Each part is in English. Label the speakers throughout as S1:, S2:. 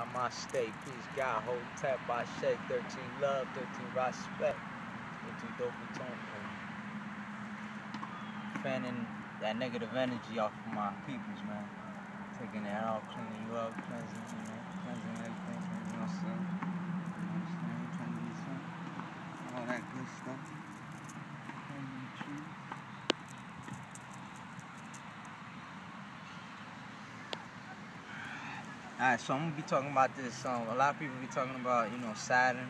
S1: Namaste, peace, God, hold tap, by shake, 13 love, 13 respect, 13 dope tone, fanning that negative energy off of my peoples, man. Taking it out, cleaning you up, cleansing, cleansing everything, cleansing yourself. You know what I'm saying? Trying to get some, all that good stuff. Cleansing the truth. Alright, so I'm gonna be talking about this. A lot of people be talking about, Saturn.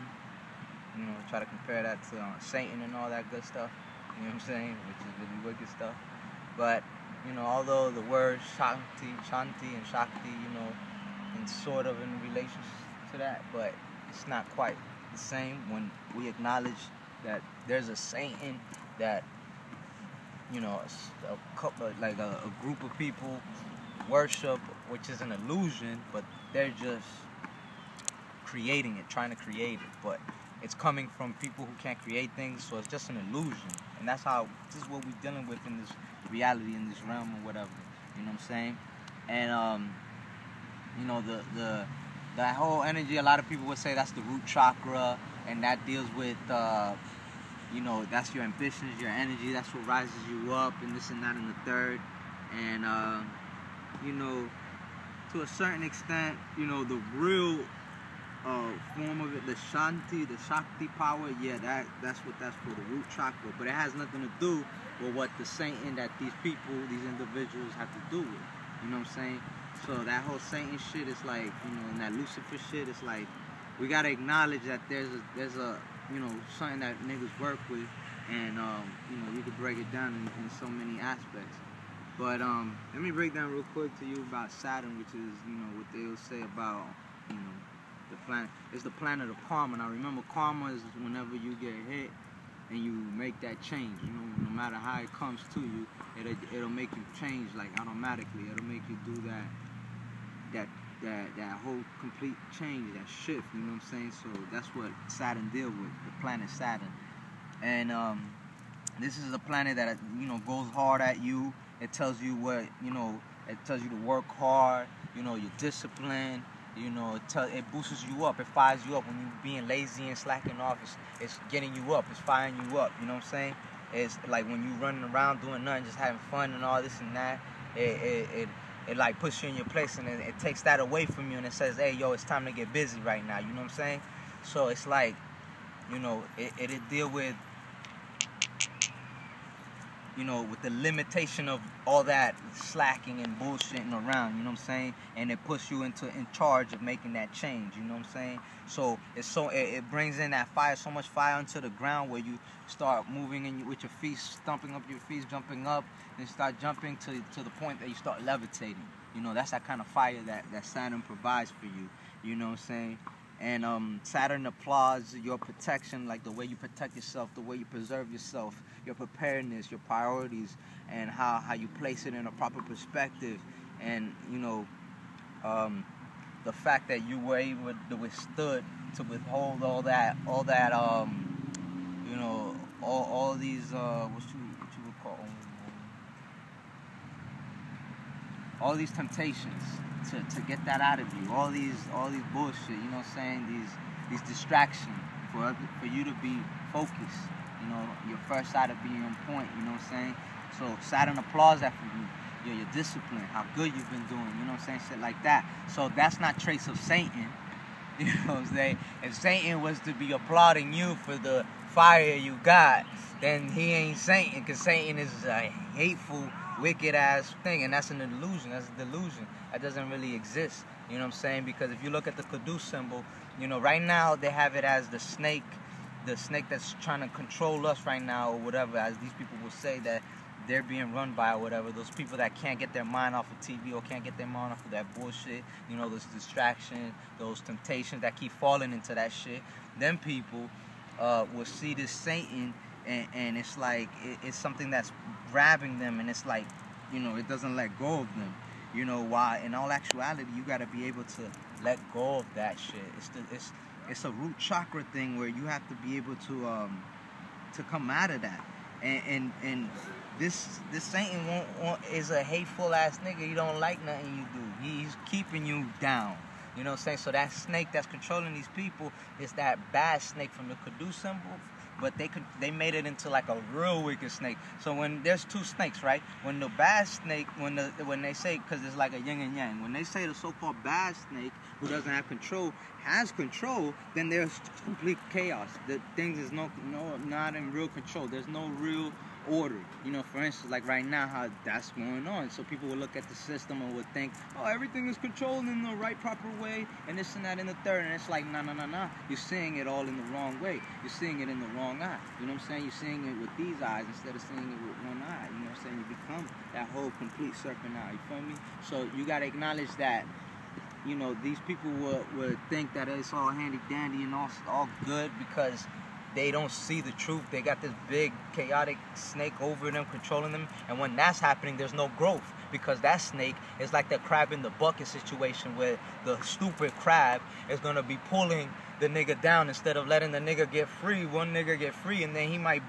S1: Try to compare that to Satan and all that good stuff. You know what I'm saying? Which is really wicked stuff. But although the word Shanti and Shakti, and sort of in relation to that, but it's not quite the same when we acknowledge that there's a Satan that a couple, like a group of people worship, which is an illusion, but they're just creating it, trying to create it, but it's coming from people who can't create things, so it's just an illusion. And this is what we're dealing with in this reality, in this realm or whatever, you know what I'm saying? And that whole energy, a lot of people would say that's the root chakra, and that deals with that's your ambitions, your energy, that's what rises you up, and this and that and the third. And to a certain extent, the real form of it, the Shanti, the Shakti power, yeah, that's what that's for, the root chakra. But it has nothing to do with what the Satan that these people, these individuals have to do with. You know what I'm saying? So that whole Satan shit is like, and that Lucifer shit is like, we gotta acknowledge that there's a something that niggas work with, and you could break it down in so many aspects. But let me break down real quick to you about Saturn, which is what they'll say about the planet. It's the planet of karma. Now remember, karma is whenever you get hit and you make that change. No matter how it comes to you, it'll make you change like automatically. It'll make you do that whole complete change, that shift. You know what I'm saying? So that's what Saturn deal with, the planet Saturn. And this is a planet that goes hard at you. It tells you what it tells you to work hard. Your discipline. It boosts you up. It fires you up when you're being lazy and slacking off. It's getting you up. It's firing you up. You know what I'm saying? It's like when you running around doing nothing, just having fun and all this and that. It like puts you in your place, and it takes that away from you, and it says, hey, yo, it's time to get busy right now. You know what I'm saying? So it's like, it deal with, with the limitation of all that slacking and bullshitting around, you know what I'm saying? And it puts you in charge of making that change, you know what I'm saying? So it brings in that fire, so much fire onto the ground where you start moving with your feet, stomping up your feet, jumping up, and start jumping to the point that you start levitating. That's that kind of fire that Saturn provides for you, you know what I'm saying? And Saturn applauds your protection, like the way you protect yourself, the way you preserve yourself, your preparedness, your priorities, and how you place it in a proper perspective. And the fact that you were able to withhold all these what you would call all these temptations to get that out of you, all these bullshit, you know what I'm saying, these distractions for you to be focused, your first side of being on point, you know what I'm saying? So Saturn applauds that for you, your discipline, how good you've been doing, you know what I'm saying, shit like that. So that's not trace of Satan, you know what I'm saying? If Satan was to be applauding you for the fire you got, then he ain't Satan, because Satan is a hateful, wicked ass thing, and that's an illusion. That's a delusion. That doesn't really exist. You know what I'm saying? Because if you look at the Kudu symbol, right now they have it as the snake that's trying to control us right now, or whatever, as these people will say that they're being run by, or whatever. Those people that can't get their mind off of TV or can't get their mind off of that bullshit, those distractions, those temptations that keep falling into that shit. Them people will see this Satan, and it's like it's something that's grabbing them, and it's like it doesn't let go of them. Why? In all actuality, you got to be able to let go of that shit. It's a root chakra thing where you have to be able to come out of that. And this Satan is a hateful ass nigga. He don't like nothing you do. He's keeping you down. You know what I'm saying? So that snake that's controlling these people is that bad snake from the Kudu symbol, but they made it into like a real wicked snake. So when there's two snakes, right? When the bad snake, when they say, because it's like a yin and yang, when they say the so-called bad snake who doesn't have control has control, then there's complete chaos. The things is not in real control. There's no real order. You know, for instance, like right now, how that's going on. So people will look at the system and would think, oh, everything is controlled in the right, proper way, and this and that and the third. And it's like, nah. You're seeing it all in the wrong way. You're seeing it in the wrong eye. You know what I'm saying? You're seeing it with these eyes instead of seeing it with one eye. You know what I'm saying? You become that whole complete serpent eye. You feel me? So you got to acknowledge that, you know, these people would think that it's all handy-dandy and all good because they don't see the truth. They got this big, chaotic snake over them, controlling them. And when that's happening, there's no growth. Because that snake is like the crab in the bucket situation where the stupid crab is going to be pulling the nigga down instead of letting the nigga get free. One nigga get free, and then he might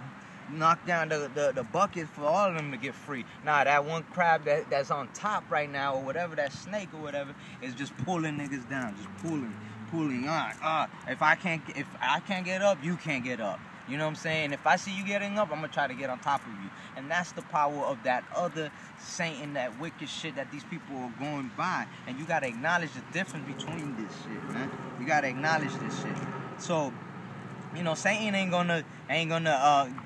S1: knock down the bucket for all of them to get free. Nah, that one crab that's on top right now, or whatever, that snake or whatever, is just pulling niggas down. Just pulling. If I can't get up, you can't get up. You know what I'm saying? If I see you getting up, I'm gonna try to get on top of you. And that's the power of that other Satan, that wicked shit that these people are going by. And you gotta acknowledge the difference between this shit, man. You gotta acknowledge this shit. So, you know, Satan ain't gonna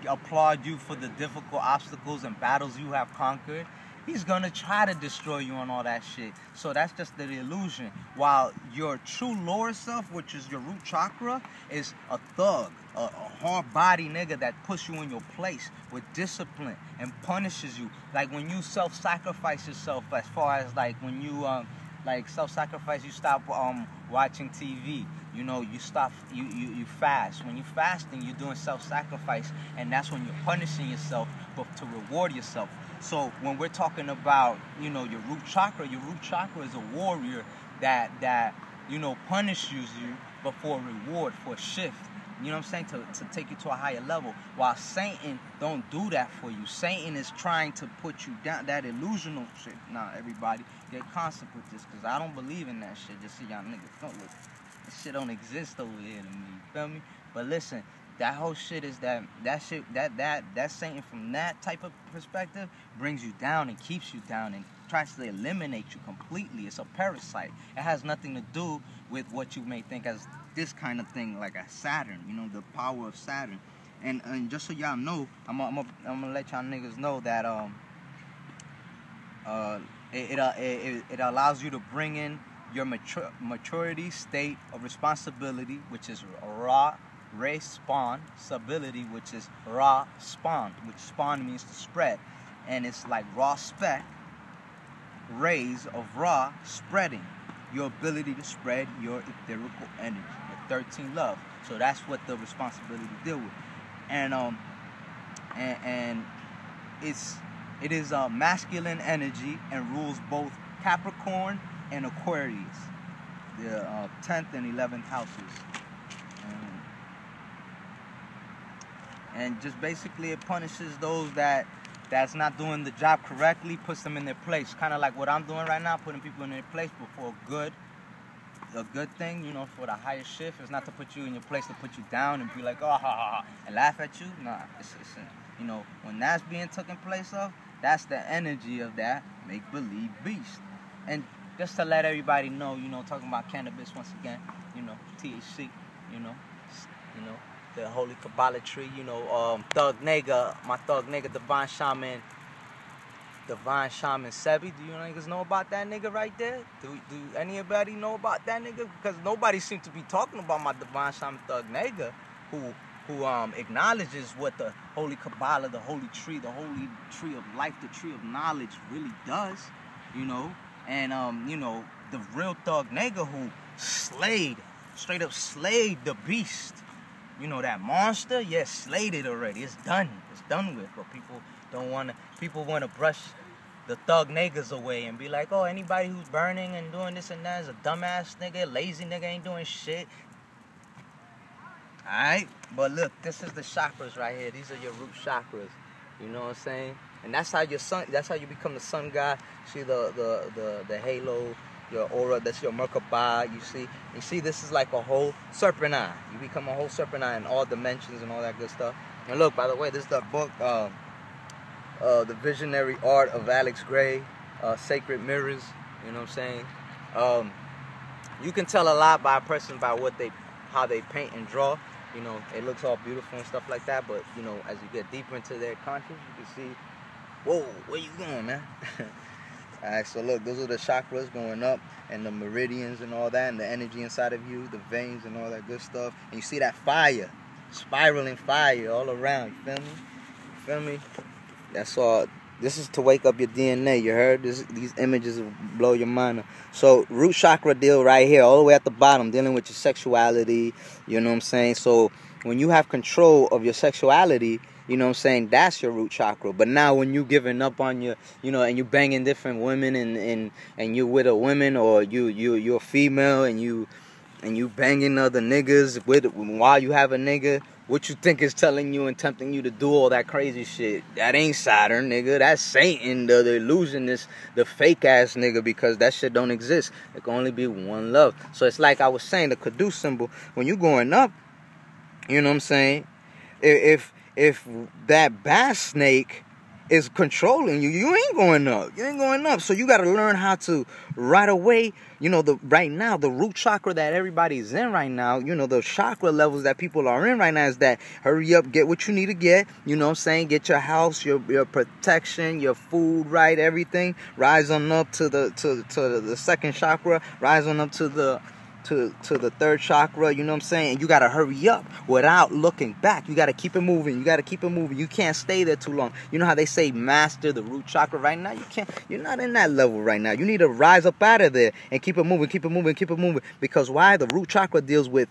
S1: applaud you for the difficult obstacles and battles you have conquered. He's gonna try to destroy you on all that shit. So that's just the illusion. While your true lower self, which is your root chakra, is a thug, a hard body nigga that puts you in your place with discipline and punishes you. Like when you self-sacrifice yourself, as far as like when you like self-sacrifice, you stop watching TV. You know, you stop, you fast. When you fasting, you're doing self-sacrifice, and that's when you're punishing yourself, but to reward yourself. So when we're talking about, you know, your root chakra is a warrior that you know, punishes you, but for a reward, for a shift. You know what I'm saying? To take you to a higher level. While Satan don't do that for you. Satan is trying to put you down. That illusional shit. Nah, everybody get constant with this, because I don't believe in that shit. Just so y'all niggas don't look. This shit don't exist over here to me. You feel me? But listen, that whole shit is that Satan from that type of perspective brings you down and keeps you down and tries to eliminate you completely. It's a parasite. It has nothing to do with what you may think as this kind of thing, like a Saturn, you know, the power of Saturn. And just so y'all know, I'm gonna let y'all niggas know that it allows you to bring in your maturity state of responsibility, which is responsibility, which is raw spawn, which spawn means to spread, and it's like raw spec, rays of raw spreading, your ability to spread your etherical energy, the 13 love. So that's what the responsibility deal with, and it is masculine energy and rules both Capricorn and Aquarius, the 10th and 11th houses. And just basically it punishes those that's not doing the job correctly, puts them in their place. Kind of like what I'm doing right now, putting people in their place before a good thing, you know, for the higher shift. It's not to put you in your place, to put you down and be like, oh, ha, ha, ha, and laugh at you. Nah, it's you know, when that's being taken place of, that's the energy of that make-believe beast. And just to let everybody know, you know, talking about cannabis once again, you know, THC, you know, the holy Kabbalah tree, you know, Thug Nigga, my Thug Nigga, Divine Shaman Sebi. Do you niggas know about that nigga right there? Do anybody know about that nigga? Because nobody seems to be talking about my Divine Shaman Thug Nigga, who acknowledges what the holy Kabbalah, the holy tree of life, the tree of knowledge really does, you know. And, you know, the real Thug Nigga who straight up slayed the beast. You know, that monster, yes, slayed it already. It's done. It's done with. But people want to brush the Thug Niggas away and be like, oh, anybody who's burning and doing this and that is a dumbass nigga, lazy nigga, ain't doing shit. Alright? But look, this is the chakras right here. These are your root chakras. You know what I'm saying? And that's how you become the sun god. See the halo your aura, that's your Merkaba. You see, this is like a whole serpent eye. You become a whole serpent eye in all dimensions and all that good stuff. And look, by the way, this is the book, The Visionary Art of Alex Gray, Sacred Mirrors. You know what I'm saying? You can tell a lot by a person by how they paint and draw. You know, it looks all beautiful and stuff like that. But you know, as you get deeper into their conscience, you can see, whoa, where you going, man? Alright, so look, those are the chakras going up, and the meridians and all that, and the energy inside of you, the veins and all that good stuff. And you see that fire, spiraling fire all around. You feel me? You feel me? That's all. This is to wake up your DNA. You heard? These images will blow your mind up. So root chakra deal right here, all the way at the bottom, dealing with your sexuality. You know what I'm saying? So when you have control of your sexuality, you know what I'm saying, that's your root chakra. But now when you giving up on your, you know, and you banging different women, and you with a woman, or you're a female, and you banging other niggas while you have a nigga, what you think is telling you and tempting you to do all that crazy shit? That ain't Saturn, nigga. That's Satan, the illusionist, the fake ass nigga, because that shit don't exist. There can only be one love. So it's like I was saying, the Kudu symbol, when you going up, you know what I'm saying, if that bass snake is controlling you, you ain't going up. You ain't going up. So you got to learn how to right away, you know, right now, the root chakra that everybody's in right now, you know, the chakra levels that people are in right now is that hurry up, get what you need to get, you know what I'm saying, get your house, your protection, your food, right, everything, rise on up to the second chakra, rise on up to the third chakra, you know what I'm saying? And you got to hurry up without looking back. You got to keep it moving. You got to keep it moving. You can't stay there too long. You know how they say master the root chakra right now? You can't. You're not in that level right now. You need to rise up out of there and keep it moving, keep it moving, keep it moving. Because why? The root chakra deals with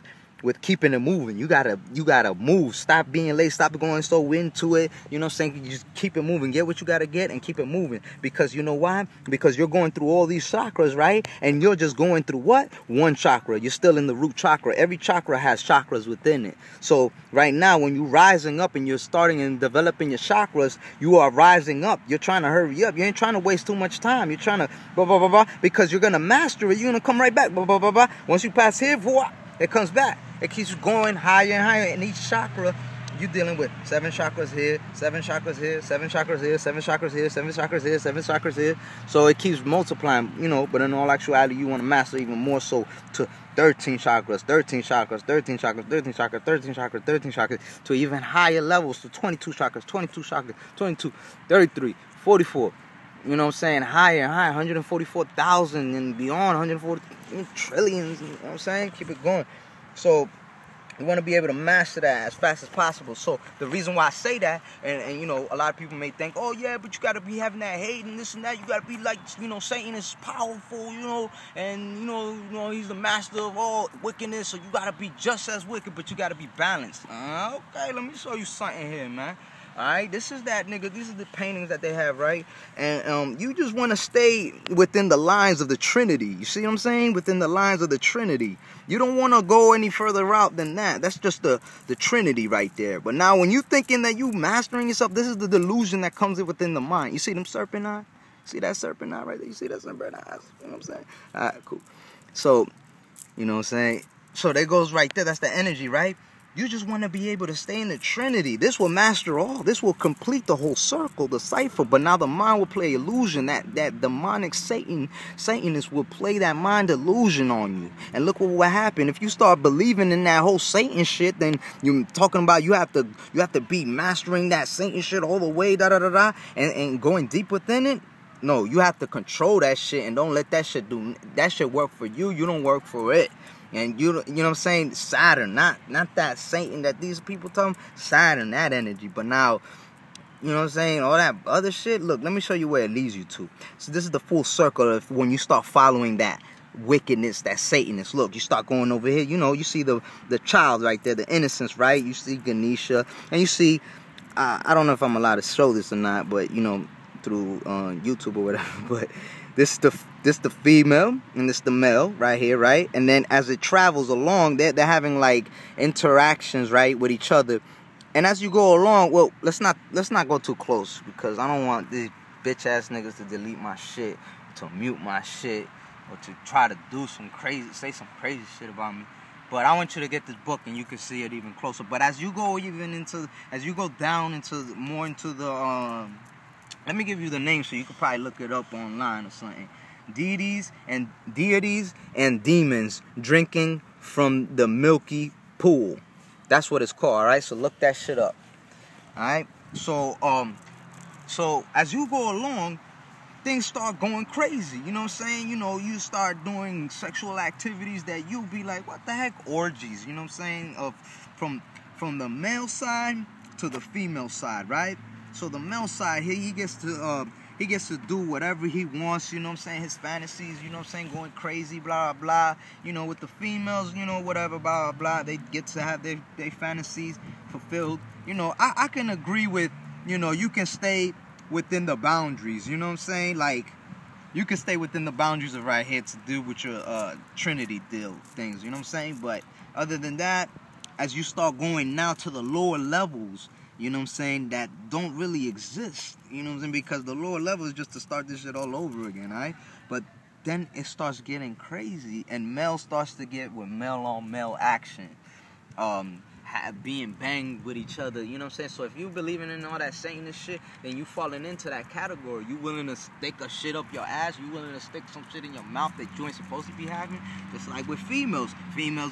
S1: keeping it moving. You gotta move. Stop being late. Stop going so into it. You know what I'm saying? You just keep it moving. Get what you gotta get and keep it moving. Because you know why? Because you're going through all these chakras, right? And you're just going through what? One chakra. You're still in the root chakra. Every chakra has chakras within it. So right now, when you're rising up and you're starting and developing your chakras, you are rising up. You're trying to hurry up. You ain't trying to waste too much time. You're trying to blah, blah, blah, blah, because you're gonna master it. You're gonna come right back. Blah, blah, blah, blah. Once you pass here, it comes back. It keeps going higher and higher. In each chakra, you're dealing with 7 chakras here, 7 chakras here, 7 chakras here, 7 chakras here, 7 chakras here, 7 chakras here. So it keeps multiplying, you know, but in all actuality, you want to master even more so to 13 chakras, 13 chakras, 13 chakras, 13 chakras, 13 chakras, 13 chakras, to even higher levels, to 22 chakras, 22 chakras, 22, 33, 44. You know what I'm saying? Higher and higher, 144,000 and beyond, 140 trillions. You know what I'm saying? Keep it going. So you want to be able to master that as fast as possible. So the reason why I say that, and you know, a lot of people may think, oh yeah, but you got to be having that hate and this and that. You got to be like, you know, Satan is powerful, you know, and you know he's the master of all wickedness. So you got to be just as wicked, but you got to be balanced. Okay, let me show you something here, man. Alright, this is that, nigga. These are the paintings that they have, right? And you just want to stay within the lines of the Trinity. You see what I'm saying? Within the lines of the Trinity. You don't want to go any further out than that. That's just the Trinity right there. But now when you thinking that you mastering yourself, this is the delusion that comes within the mind. You see them serpent eye? See that serpent eye right there? You see that serpent eye? You know what I'm saying? Alright, cool. So, you know what I'm saying? So there goes right there. That's the energy, right? You just want to be able to stay in the Trinity. This will master all. This will complete the whole circle, the cipher. But now the mind will play illusion. That demonic Satanist will play that mind illusion on you. And look what will happen. If you start believing in that whole Satan shit, then you're talking about you have to be mastering that Satan shit all the way, and going deep within it. No, you have to control that shit and don't let that shit work for you. You don't work for it. And you know what I'm saying? Saturn, not that Satan that these people talking. Saturn, that energy. But now, you know what I'm saying? All that other shit. Look, let me show you where it leads you to. So this is the full circle of when you start following that wickedness, that Satanist. Look, you start going over here. You know, you see the child right there, the innocence, right? You see Ganesha, and you see. I don't know if I'm allowed to show this or not, but you know, through YouTube or whatever. But this the female and this the male right here, right? And then as it travels along, they're having like interactions, right, with each other. And as you go along, well, let's not go too close because I don't want these bitch ass niggas to delete my shit, to mute my shit. or to try to do some crazy, say some crazy shit about me. But I want you to get this book and you can see it even closer. But as you go down into more into the let me give you the name so you could probably look it up online or something. Deities and demons drinking from the milky pool. That's what it's called, alright? So look that shit up. Alright? So as you go along, things start going crazy. You know what I'm saying? You know, you start doing sexual activities that you'll be like, what the heck? Orgies, you know what I'm saying? From the male side to the female side, right? So the male side here, he gets to do whatever he wants, you know what I'm saying? His fantasies, you know what I'm saying, going crazy, blah, blah, blah. You know, with the females, you know, whatever, blah, blah, blah. They get to have their fantasies fulfilled. You know, I can agree with, you know, you can stay within the boundaries, you know what I'm saying? Like, you can stay within the boundaries of right here to do with your Trinity deal things, you know what I'm saying? But other than that, as you start going now to the lower levels, you know what I'm saying, that don't really exist, you know what I'm saying, because the lower level is just to start this shit all over again, alright? But then it starts getting crazy, and male starts to get with male-on-male action, being banged with each other, you know what I'm saying? So if you believing in all that SaTANiST shit, then you falling into that category. You willing to stick a shit up your ass, you willing to stick some shit in your mouth that you ain't supposed to be having. Just like with females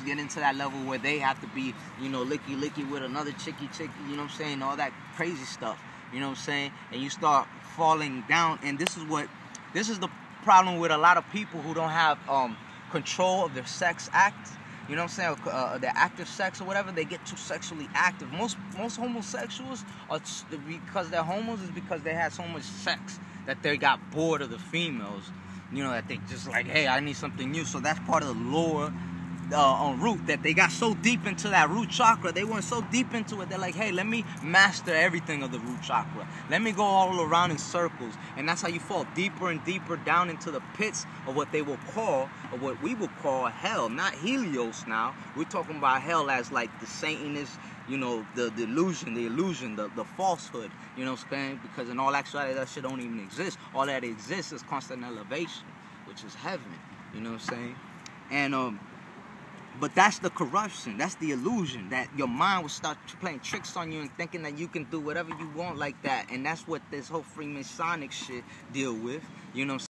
S1: get into that level where they have to be, you know, licky with another chicky, you know what I'm saying, all that crazy stuff, you know what I'm saying? And you start falling down, and this is the problem with a lot of people who don't have control of their sex acts. You know what I'm saying? Their active sex or whatever, they get too sexually active. Most homosexuals are, because they're homos, is because they had so much sex that they got bored of the females. You know, that they just like, hey, I need something new. So that's part of the lower root, that they got so deep into that root chakra. They went so deep into it, they're like, hey, let me master everything of the root chakra. Let me go all around in circles. And that's how you fall deeper and deeper down into the pits of what they will call, or what we will call hell. Not Helios now. We're talking about hell as like the SaTANiST, you know, the illusion, the falsehood, you know what I'm saying? Because in all actuality, that shit don't even exist. All that exists is constant elevation, which is heaven, you know what I'm saying? And but that's the corruption, that's the illusion, that your mind will start playing tricks on you and thinking that you can do whatever you want like that. And that's what this whole Freemasonic shit deal with, you know what I'm saying?